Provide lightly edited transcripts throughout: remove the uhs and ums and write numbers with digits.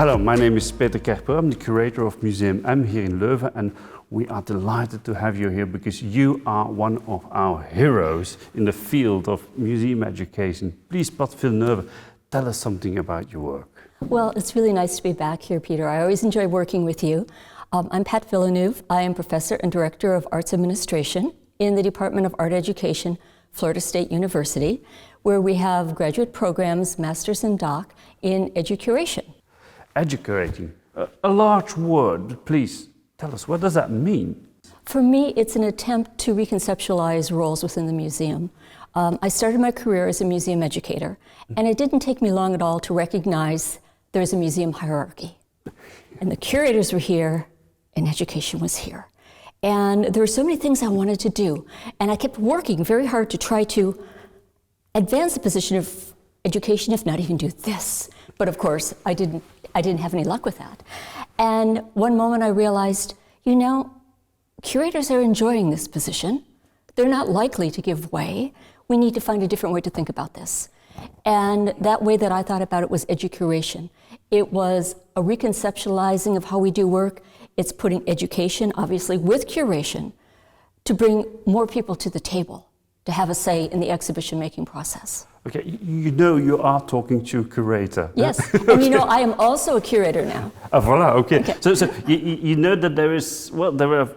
Hello, my name is Peter Kerper. I'm the curator of Museum M here in Leuven, and we are delighted to have you here because you are one of our heroes in the field of museum education. Please, Pat Villeneuve, tell us something about your work. Well, it's really nice to be back here, Peter. I always enjoy working with you. I'm Pat Villeneuve. I am professor and director of arts administration in the Department of Art Education, Florida State University, where we have graduate programs, masters and doc, in edu-curation. Edu-curating, a large word. Please tell us, what does that mean? For me, it's an attempt to reconceptualize roles within the museum. I started my career as a museum educator, and it didn't take me long at all to recognize there's a museum hierarchy. And the curators were here, and education was here. And there were so many things I wanted to do, and I kept working very hard to try to advance the position of education, if not even do this. But of course, I didn't have any luck with that. And one moment I realized, you know, curators are enjoying this position. They're not likely to give way. We need to find a different way to think about this. And that way that I thought about it was edu-curation. It was a reconceptualizing of how we do work. It's putting education, obviously, with curation to bring more people to the table, to have a say in the exhibition-making process. Okay, you know you are talking to a curator. Yes, and you know I am also a curator now. Ah, voilà, okay. So you know that there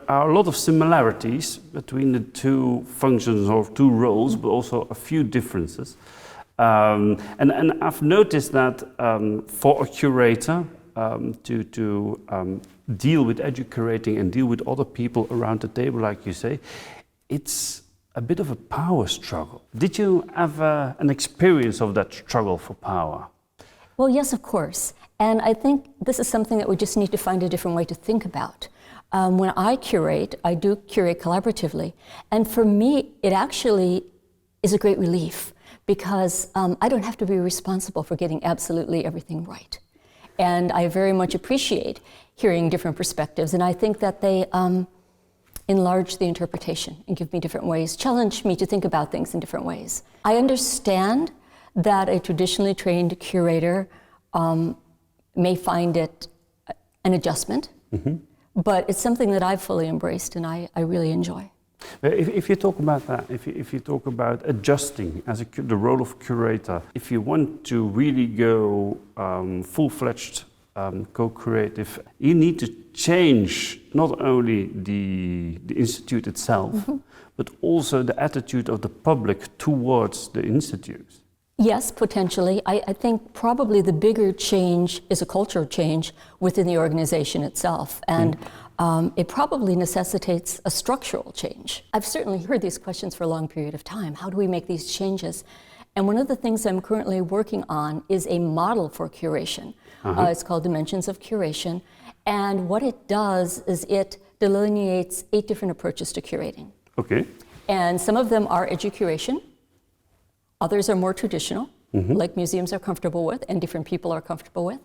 are a lot of similarities between the two functions or two roles, but also a few differences. And I've noticed that for a curator to deal with edu-curating and deal with other people around the table, like you say, it's a bit of a power struggle. Did you have an experience of that struggle for power? Well, yes, of course. And I think this is something that we just need to find a different way to think about. When I curate, I do curate collaboratively. And for me, it actually is a great relief because I don't have to be responsible for getting absolutely everything right. And I very much appreciate hearing different perspectives. And I think that they enlarge the interpretation and give me different ways, challenge me to think about things in different ways. I understand that a traditionally trained curator may find it an adjustment, but it's something that I've fully embraced and I really enjoy. If you talk about that, if you talk about adjusting as the role of curator, if you want to really go full-fledged co-creative, you need to change not only the institute itself, but also the attitude of the public towards the institute. Yes, potentially. I think probably the bigger change is a cultural change within the organization itself, and it probably necessitates a structural change. I've certainly heard these questions for a long period of time. How do we make these changes? And one of the things I'm currently working on is a model for curation. It's called Dimensions of Curation. And what it does is it delineates 8 different approaches to curating. Okay. And some of them are edu-curation. Others are more traditional, like museums are comfortable with and different people are comfortable with.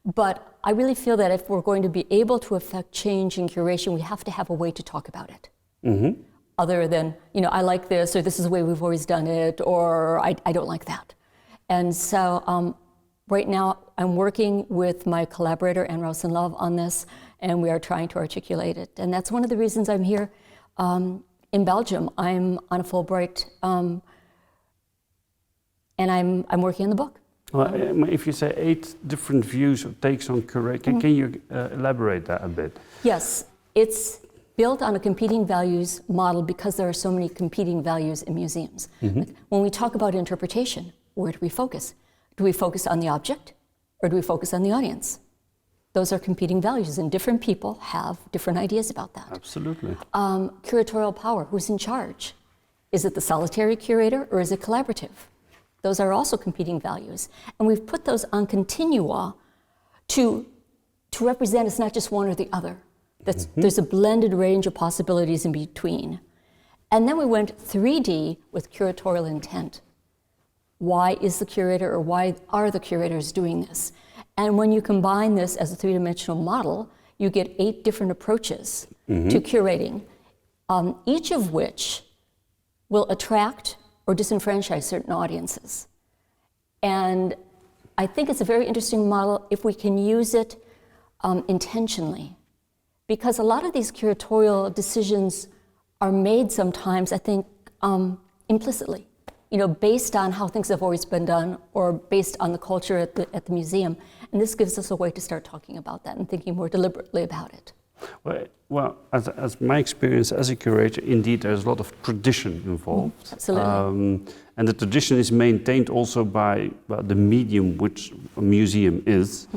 But I really feel that if we're going to be able to affect change in curation, we have to have a way to talk about it. Other than, you know, I like this, or this is the way we've always done it, or I don't like that. And so right now I'm working with my collaborator, Ann Rowson Love, on this, and we are trying to articulate it. And that's one of the reasons I'm here in Belgium. I'm on a Fullbright, and I'm working on the book. Well, if you say 8 different views or takes on curation, can you elaborate that a bit? Yes, it's built on a competing values model because there are so many competing values in museums. Like when we talk about interpretation, where do we focus? Do we focus on the object or do we focus on the audience? Those are competing values and different people have different ideas about that. Absolutely. Curatorial power, who's in charge? Is it the solitary curator or is it collaborative? Those are also competing values. And we've put those on continua to represent it's not just one or the other. There's a blended range of possibilities in between. And then we went 3D with curatorial intent. Why is the curator or why are the curators doing this? And when you combine this as a 3-dimensional model, you get 8 different approaches to curating, each of which will attract or disenfranchise certain audiences. And I think it's a very interesting model if we can use it intentionally. Because a lot of these curatorial decisions are made sometimes, I think, implicitly. Based on how things have always been done or based on the culture at the museum. And this gives us a way to start talking about that and thinking more deliberately about it. Well, as my experience as a curator, indeed, there's a lot of tradition involved. Absolutely. And the tradition is maintained also by the medium which a museum is.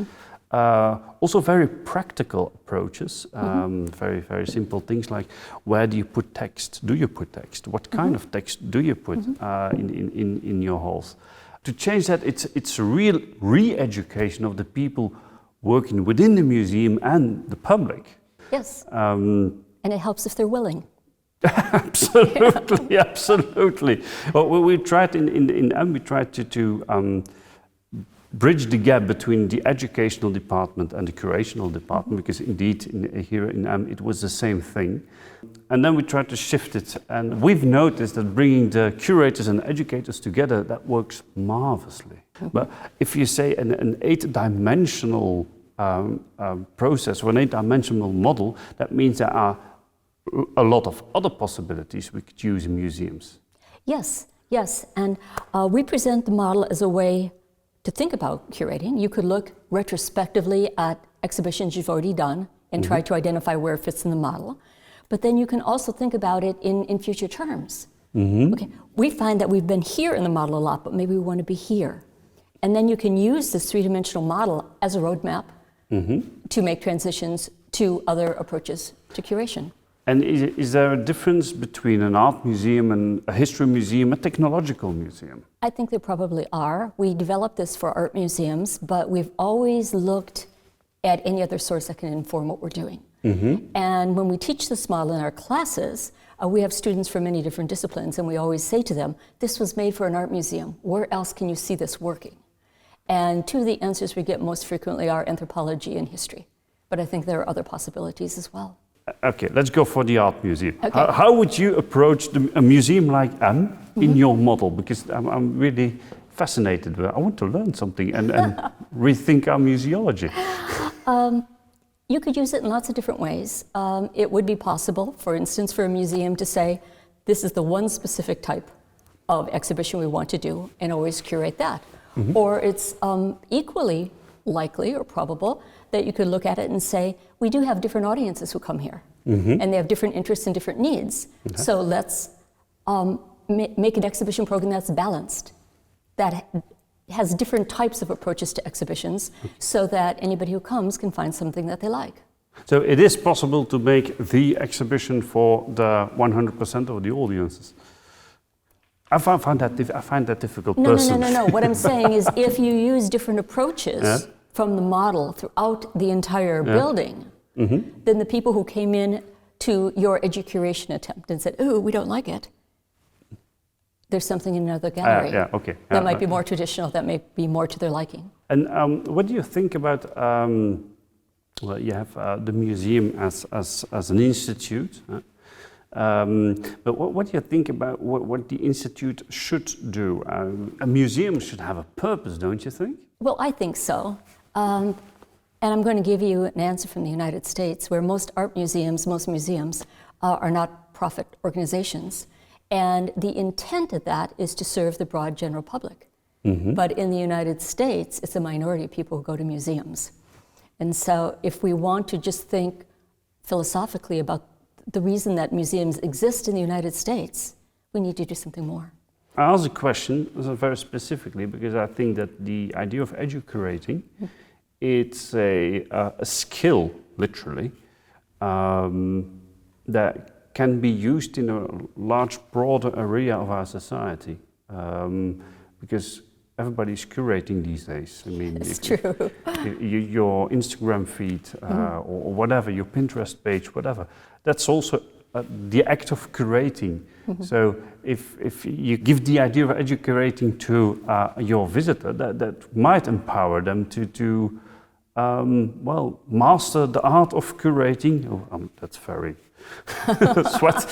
Also very practical approaches, very, very simple things like where do you put text? Do you put text? What kind of text do you put in your halls? To change that, it's a real re-education of the people working within the museum and the public. Yes, and it helps if they're willing. Absolutely, absolutely. Well, we tried we tried to bridge the gap between the educational department and the curational department, because indeed here in it was the same thing. And then we tried to shift it, and we've noticed that bringing the curators and educators together, that works marvelously. But if you say an 8-dimensional process or an 8-dimensional model, that means there are a lot of other possibilities we could use in museums. Yes, and we present the model as a way to think about curating. You could look retrospectively at exhibitions you've already done and try to identify where it fits in the model. But then you can also think about it in future terms. Okay, we find that we've been here in the model a lot, but maybe we want to be here. And then you can use this 3-dimensional model as a roadmap to make transitions to other approaches to curation. And is there a difference between an art museum and a history museum, a technological museum? I think there probably are. We developed this for art museums, but we've always looked at any other source that can inform what we're doing. And when we teach this model in our classes, we have students from many different disciplines, and we always say to them, this was made for an art museum. Where else can you see this working? And two of the answers we get most frequently are anthropology and history. But I think there are other possibilities as well. Okay, let's go for the art museum. Okay. How would you approach a museum like Ann in your model? Because I'm really fascinated. I want to learn something and rethink our museology. You could use it in lots of different ways. It would be possible, for instance, for a museum to say, this is the one specific type of exhibition we want to do, and always curate that. Or it's equally likely or probable that you could look at it and say, we do have different audiences who come here, and they have different interests and different needs. So let's make an exhibition program that's balanced, that has different types of approaches to exhibitions, so that anybody who comes can find something that they like. So it is possible to make the exhibition for the 100% of the audiences. I find that difficult personally. No. What I'm saying is, if you use different approaches from the model throughout the entire building, then the people who came in to your edu-curation attempt and said, "Ooh, we don't like it," there's something in another gallery that might be more traditional, that may be more to their liking. And what do you think about? Well, you have the museum as an institute. But what do you think about what the institute should do? A museum should have a purpose, don't you think? Well, I think so. And I'm going to give you an answer from the United States, where most art museums, most museums, are not profit organizations. And the intent of that is to serve the broad general public. But in the United States, it's a minority of people who go to museums. And so if we want to just think philosophically about the reason that museums exist in the United States, we need to do something more. I ask a question very specifically because I think that the idea of edu-curating, it's a skill, literally, that can be used in a large, broader area of our society. Because everybody's curating these days. I mean, it's true. Your Instagram feed or whatever, your Pinterest page, whatever, that's also the act of curating. So if you give the idea of edu-curating to your visitor, that might empower them to master the art of curating. That's very sweat,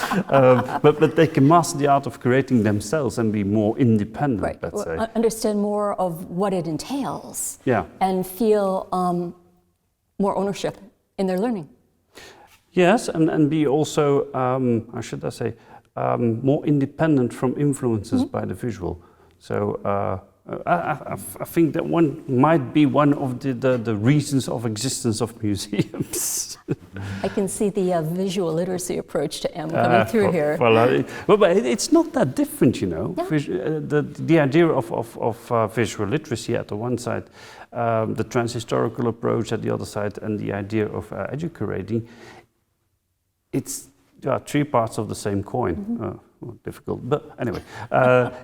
but they can master the art of creating themselves and be more independent, Right. let's say. Understand more of what it entails. Yeah. And feel more ownership in their learning. Yes, and be also, how should I say, more independent from influences by the visual. So I think that one might be one of the reasons of existence of museums. I can see the visual literacy approach to M coming through here. Well, but it's not that different, you know. Yeah. The idea of visual literacy at the one side, the transhistorical approach at the other side, and the idea of edu-curating, it's three parts of the same coin. Difficult, but anyway,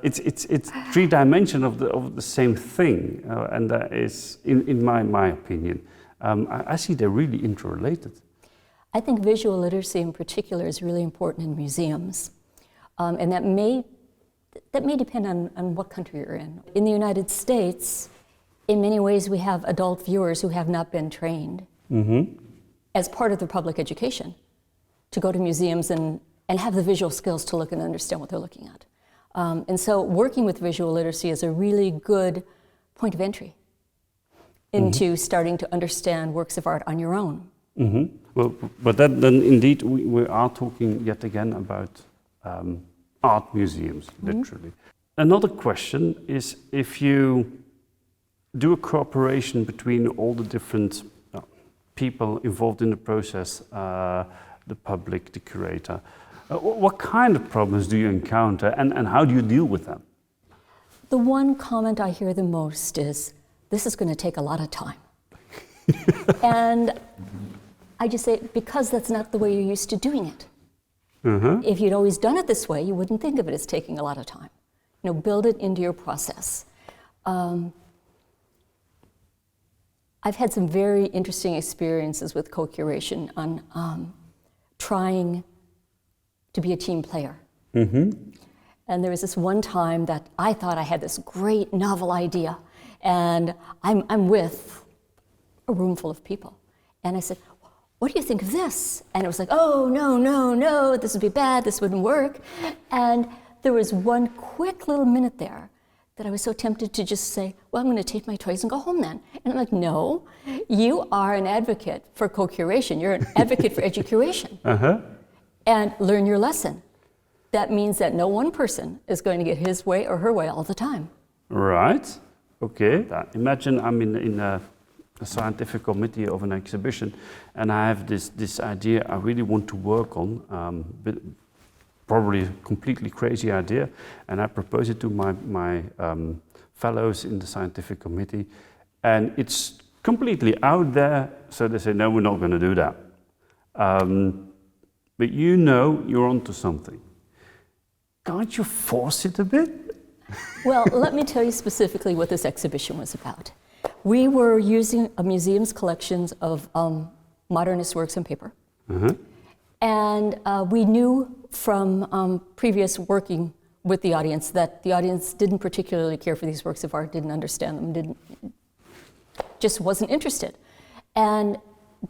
it's three dimensions of the same thing, and that is, in my opinion, I see they're really interrelated. I think visual literacy in particular is really important in museums, and that may depend on what country you're in. In the United States, in many ways, we have adult viewers who have not been trained as part of their public education to go to museums and have the visual skills to look and understand what they're looking at. And so working with visual literacy is a really good point of entry into starting to understand works of art on your own. Well, but then indeed we are talking yet again about art museums, literally. Another question is, if you do a cooperation between all the different people involved in the process, the public, the curator, what kind of problems do you encounter, and how do you deal with them? The one comment I hear the most is, this is going to take a lot of time. And I just say, because that's not the way you're used to doing it. If you'd always done it this way, you wouldn't think of it as taking a lot of time. You know, build it into your process. I've had some very interesting experiences with co-curation on trying to be a team player. And there was this one time that I thought I had this great novel idea, and I'm with a room full of people. And I said, what do you think of this? And it was like, oh, no, this would be bad, this wouldn't work. And there was one quick little minute there that I was so tempted to just say, well, I'm going to take my toys and go home then. And I'm like, no, you are an advocate for co-curation. You're an advocate for edu-curation. And learn your lesson. That means that no one person is going to get his way or her way all the time. Right. Okay. Imagine I'm in a scientific committee of an exhibition, and I have this idea I really want to work on, but probably a completely crazy idea, and I propose it to my fellows in the scientific committee, and it's completely out there, so they say, no, we're not going to do that. But you know you're onto something. Can't you force it a bit? Well, let me tell you specifically what this exhibition was about. We were using a museum's collections of modernist works on paper. And we knew from previous working with the audience that the audience didn't particularly care for these works of art, didn't understand them, just wasn't interested. And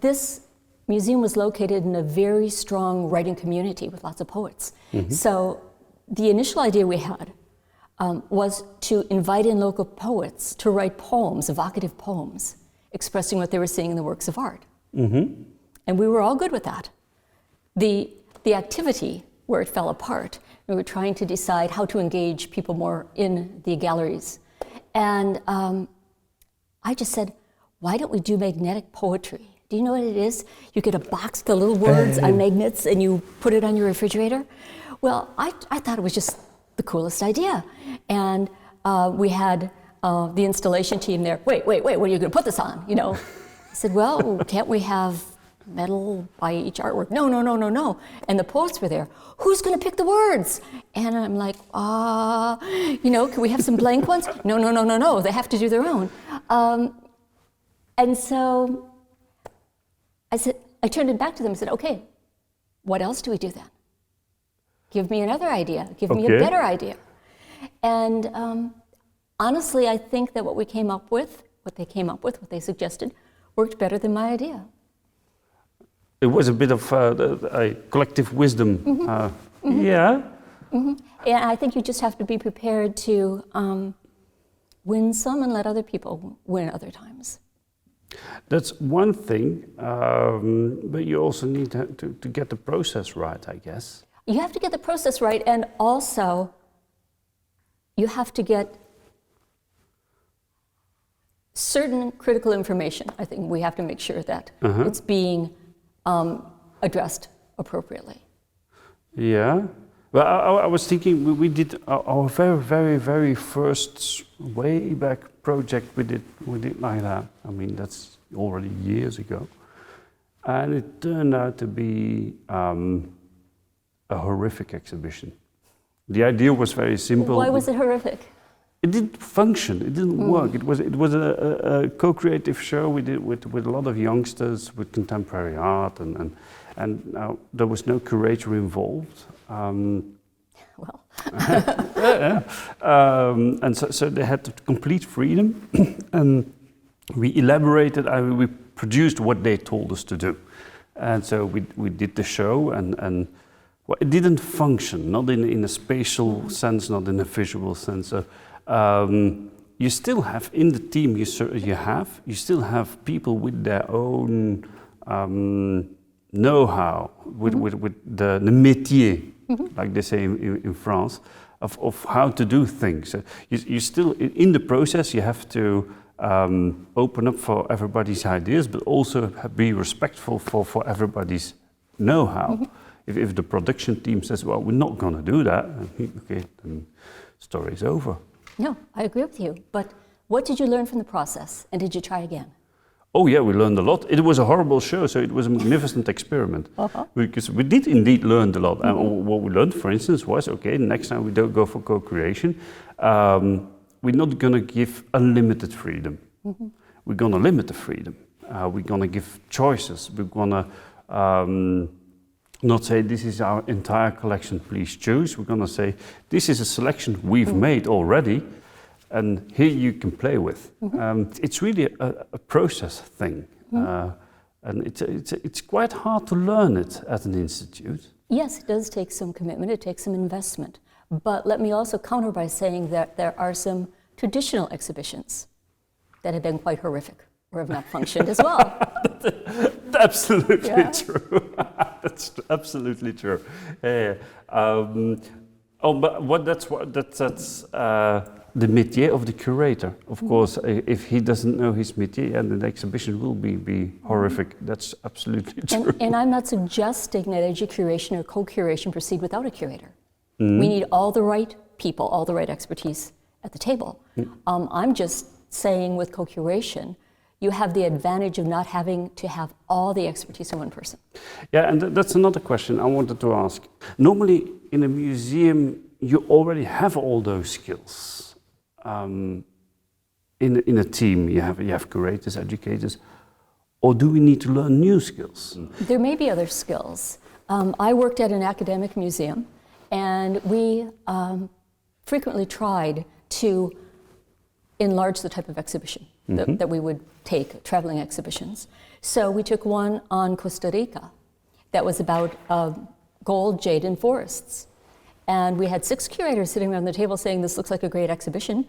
this museum was located in a very strong writing community with lots of poets. So the initial idea we had was to invite in local poets to write poems, evocative poems, expressing what they were seeing in the works of art. And we were all good with that. The activity where it fell apart, we were trying to decide how to engage people more in the galleries. And I just said, why don't we do magnetic poetry? Do you know what it is? You get a box of the little words on magnets and you put it on your refrigerator. Well, I thought it was just the coolest idea. And we had the installation team there. Wait, what are you going to put this on? You know, I said, well, can't we have metal by each artwork? No. And the poets were there. Who's going to pick the words? And I'm like, you know, can we have some blank ones? No. They have to do their own. And so I turned it back to them and said, okay, what else do we do then? Give me another idea. Give me a better idea. And honestly, I think that what they came up with, what they suggested, worked better than my idea. It was a bit of a collective wisdom. Yeah. And I think you just have to be prepared to win some and let other people win other times. That's one thing, but you also need to get the process right, I guess. You have to get the process right, and also you have to get certain critical information. I think we have to make sure that it's being addressed appropriately. Yeah. Well, I was thinking we did our very first way back project. We did like that. I mean, that's already years ago, and it turned out to be a horrific exhibition. The idea was very simple. Why was it horrific? It didn't function. It didn't work. It was a co-creative show we did with a lot of youngsters with contemporary art, and there was no curator involved. And so they had complete freedom, and we elaborated. We produced what they told us to do, and so we did the show, and well, it didn't function, not in a spatial sense, not in a visual sense. So, you still have in the team you still have people with their own know-how, with the métier, like they say in France, of how to do things. So you still, in the process, you have to open up for everybody's ideas, but also be respectful for everybody's know-how. If the production team says, well, we're not going to do that, okay, then the story's over. No, I agree with you. But what did you learn from the process, and did you try again? Oh yeah, we learned a lot. It was a horrible show, so it was a magnificent experiment. Because we did indeed learn a lot. And what we learned, for instance, was, okay, next time we don't go for co-creation, we're not going to give unlimited freedom. We're going to limit the freedom. We're going to give choices. We're going to not say, this is our entire collection, please choose. We're going to say, this is a selection we've made already, and here you can play with. It's really a process thing, and it's quite hard to learn it at an institute. Yes, it does take some commitment, it takes some investment. But let me also counter by saying that there are some traditional exhibitions that have been quite horrific, or have not functioned as well. Absolutely true. That's absolutely true. But that's the métier of the curator. Of course, if he doesn't know his métier, then the exhibition will be horrific. That's absolutely true. And I'm not suggesting that edu-curation or co-curation proceed without a curator. We need all the right people, all the right expertise at the table. I'm just saying with co-curation, you have the advantage of not having to have all the expertise in one person. Yeah, and that's another question I wanted to ask. Normally in a museum, you already have all those skills. In a team, you have curators, educators, or do we need to learn new skills? There may be other skills. I worked at an academic museum, and we frequently tried to enlarge the type of exhibition that we would take, traveling exhibitions. So we took one on Costa Rica that was about gold, jade, and forests. And we had 6 curators sitting around the table saying, this looks like a great exhibition,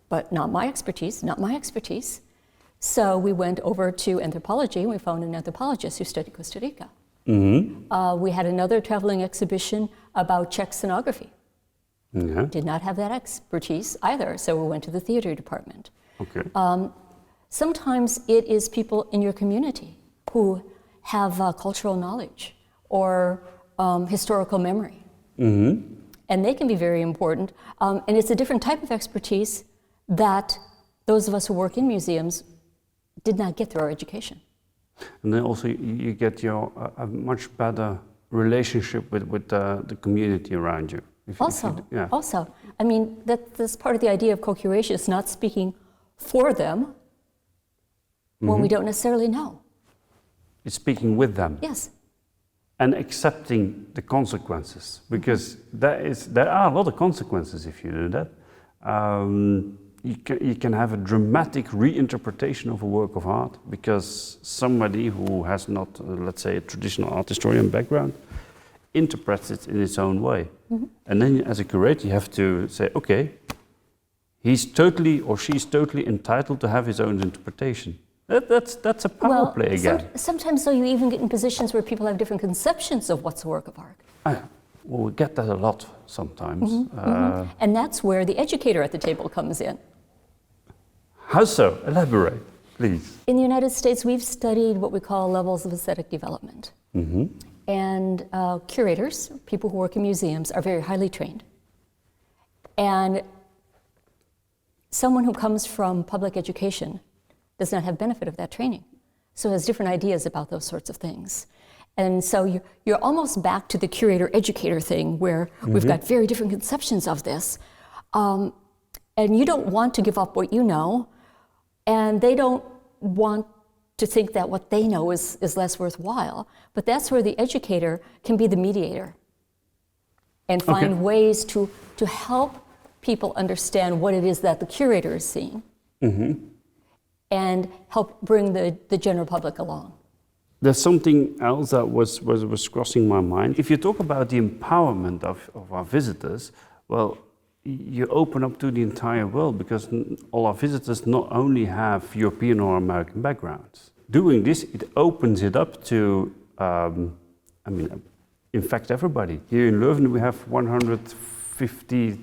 but not my expertise, not my expertise. So we went over to anthropology, and we found an anthropologist who studied Costa Rica. We had another traveling exhibition about Czech scenography. Did not have that expertise either, so we went to the theater department. Okay. Sometimes it is people in your community who have cultural knowledge or historical memory. And they can be very important. And it's a different type of expertise that those of us who work in museums did not get through our education. And then also you get a much better relationship with the community around you. Also, I mean, that's part of the idea of co-curation. It's not speaking for them when we don't necessarily know. It's speaking with them. Yes. And accepting the consequences, because there are a lot of consequences if you do that. you can have a dramatic reinterpretation of a work of art because somebody who has not, let's say, a traditional art historian background interprets it in its own way. And then as a curator you have to say, okay, he's totally or she's totally entitled to have his own interpretation. That's a power play again. Sometimes though you even get in positions where people have different conceptions of what's a work of art. Well, we get that a lot sometimes. And that's where the educator at the table comes in. How so? Elaborate, please. In the United States, we've studied what we call levels of aesthetic development. And curators, people who work in museums, are very highly trained. And someone who comes from public education does not have benefit of that training, so has different ideas about those sorts of things. And so you're almost back to the curator-educator thing where we've got very different conceptions of this. And you don't want to give up what you know, and they don't want to think that what they know is less worthwhile. But that's where the educator can be the mediator and find ways to help people understand what it is that the curator is seeing and help bring the general public along. There's something else that was crossing my mind. If you talk about the empowerment of our visitors, well, you open up to the entire world because all our visitors not only have European or American backgrounds. Doing this, it opens it up to, in fact, everybody. Here in Leuven, we have 150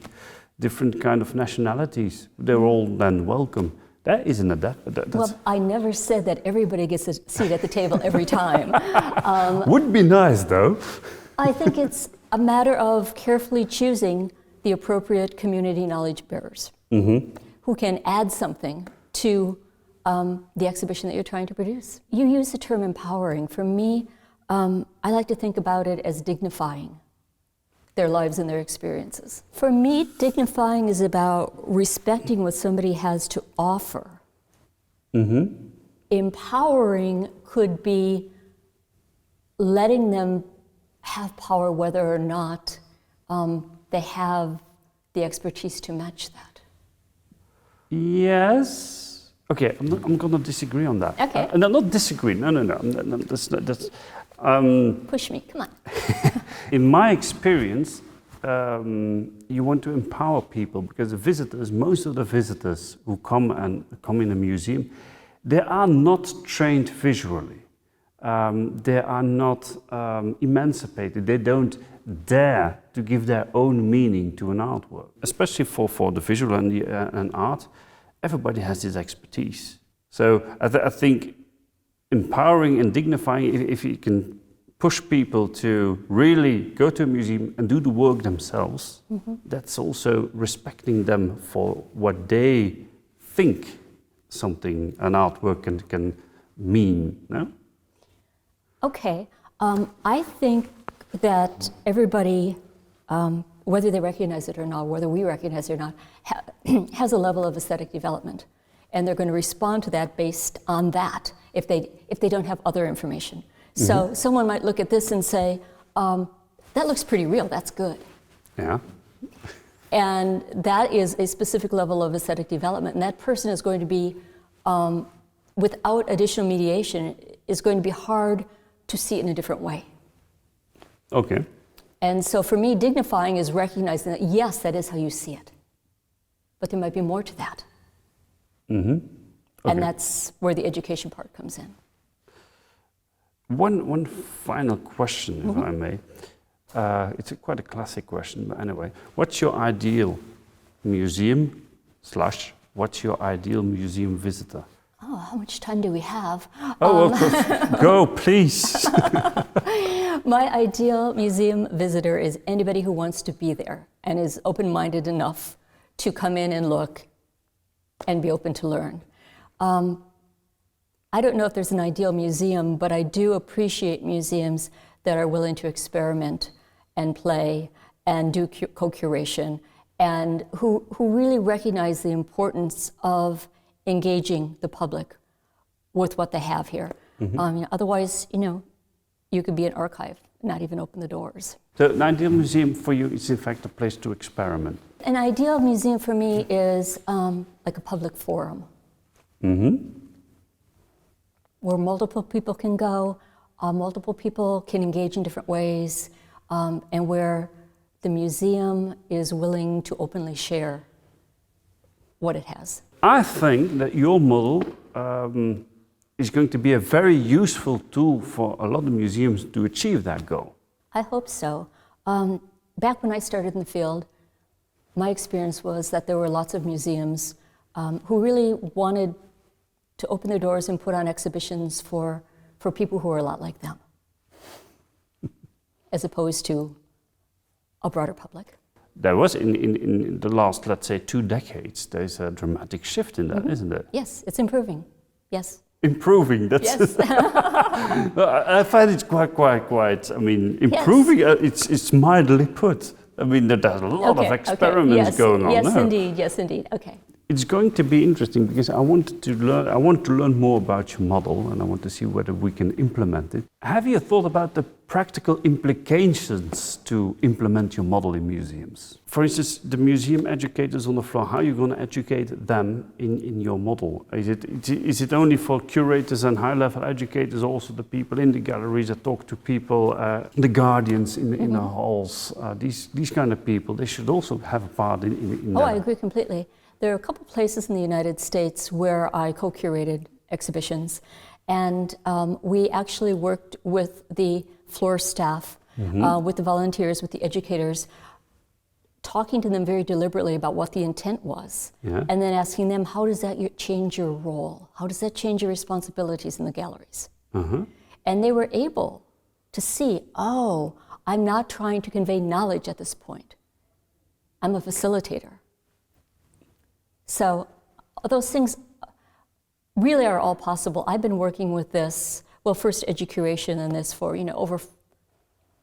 different kind of nationalities. They're all then welcome. That isn't a that's well, I never said that everybody gets a seat at the table every time. Would be nice, though. I think it's a matter of carefully choosing the appropriate community knowledge bearers who can add something to the exhibition that you're trying to produce. You use the term empowering. For me, I like to think about it as dignifying their lives and their experiences. For me, dignifying is about respecting what somebody has to offer. Empowering could be letting them have power whether or not they have the expertise to match that. Yes. Okay, I'm going to disagree on that. Okay. No, not disagree. No. That's push me, come on. In my experience, you want to empower people because the visitors, most of the visitors who come in a museum, they are not trained visually. They are not emancipated. They don't dare to give their own meaning to an artwork. Especially for the visual and art, everybody has this expertise. So I think empowering and dignifying, if you can push people to really go to a museum and do the work themselves, that's also respecting them for what they think an artwork can mean, no? Okay, I think that everybody, whether they recognize it or not, whether we recognize it or not, has a level of aesthetic development. And they're going to respond to that based on that if they don't have other information. So someone might look at this and say, that looks pretty real, that's good. Yeah. And that is a specific level of aesthetic development. And that person is going to be, without additional mediation, is going to be hard to see it in a different way. Okay. And so for me, dignifying is recognizing that, yes, that is how you see it. But there might be more to that. Okay. And that's where the education part comes in. One final question, if I may. It's quite a classic question, but anyway. What's your ideal museum / what's your ideal museum visitor? Oh, how much time do we have? Go, please. My ideal museum visitor is anybody who wants to be there and is open-minded enough to come in and look and be open to learn. I don't know if there's an ideal museum, but I do appreciate museums that are willing to experiment and play and do co-curation and who really recognize the importance of engaging the public with what they have here. Otherwise, you could be an archive, not even open the doors. So an ideal museum for you is in fact a place to experiment. An ideal museum for me is like a public forum. Where multiple people can go, multiple people can engage in different ways, and where the museum is willing to openly share what it has. I think that your model is going to be a very useful tool for a lot of museums to achieve that goal. I hope so. Back when I started in the field, my experience was that there were lots of museums who really wanted to open their doors and put on exhibitions for people who are a lot like them, as opposed to a broader public. There was in the last, let's say, 2 decades, there's a dramatic shift in that, isn't there? Yes, it's improving. Yes. Improving, that's Yes. I find it quite, I mean, improving, Yes. it's mildly put. I mean, there's a lot of experiments Yes, going on yes, now. Yes, indeed, okay. It's going to be interesting because I want to learn more about your model, and I want to see whether we can implement it. Have you thought about the practical implications to implement your model in museums? For instance, the museum educators on the floor, how are you going to educate them in your model? Is it only for curators and high-level educators, also the people in the galleries that talk to people, the guardians in the halls, these kind of people, they should also have a part in that? Oh, I agree completely. There are a couple places in the United States where I co-curated exhibitions, and we actually worked with the floor staff, with the volunteers, with the educators, talking to them very deliberately about what the intent was, and then asking them, how does that change your role? How does that change your responsibilities in the galleries? And they were able to see, oh, I'm not trying to convey knowledge at this point. I'm a facilitator. So those things really are all possible. I've been working with this, well, first edu-curation and this for, over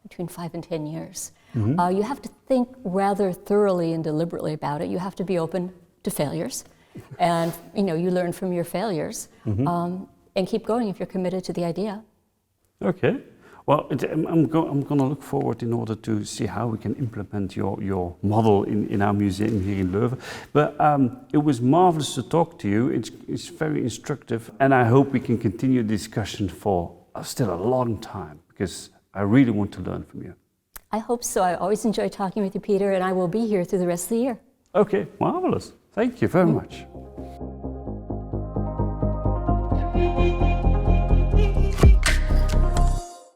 between 5 and 10 years. You have to think rather thoroughly and deliberately about it. You have to be open to failures. And, you learn from your failures and keep going if you're committed to the idea. Okay. Well, I'm going to look forward in order to see how we can implement your model in our museum here in Leuven. But it was marvelous to talk to you. It's very instructive, and I hope we can continue the discussion for still a long time, because I really want to learn from you. I hope so. I always enjoy talking with you, Peter, and I will be here through the rest of the year. Okay, marvelous. Thank you very much.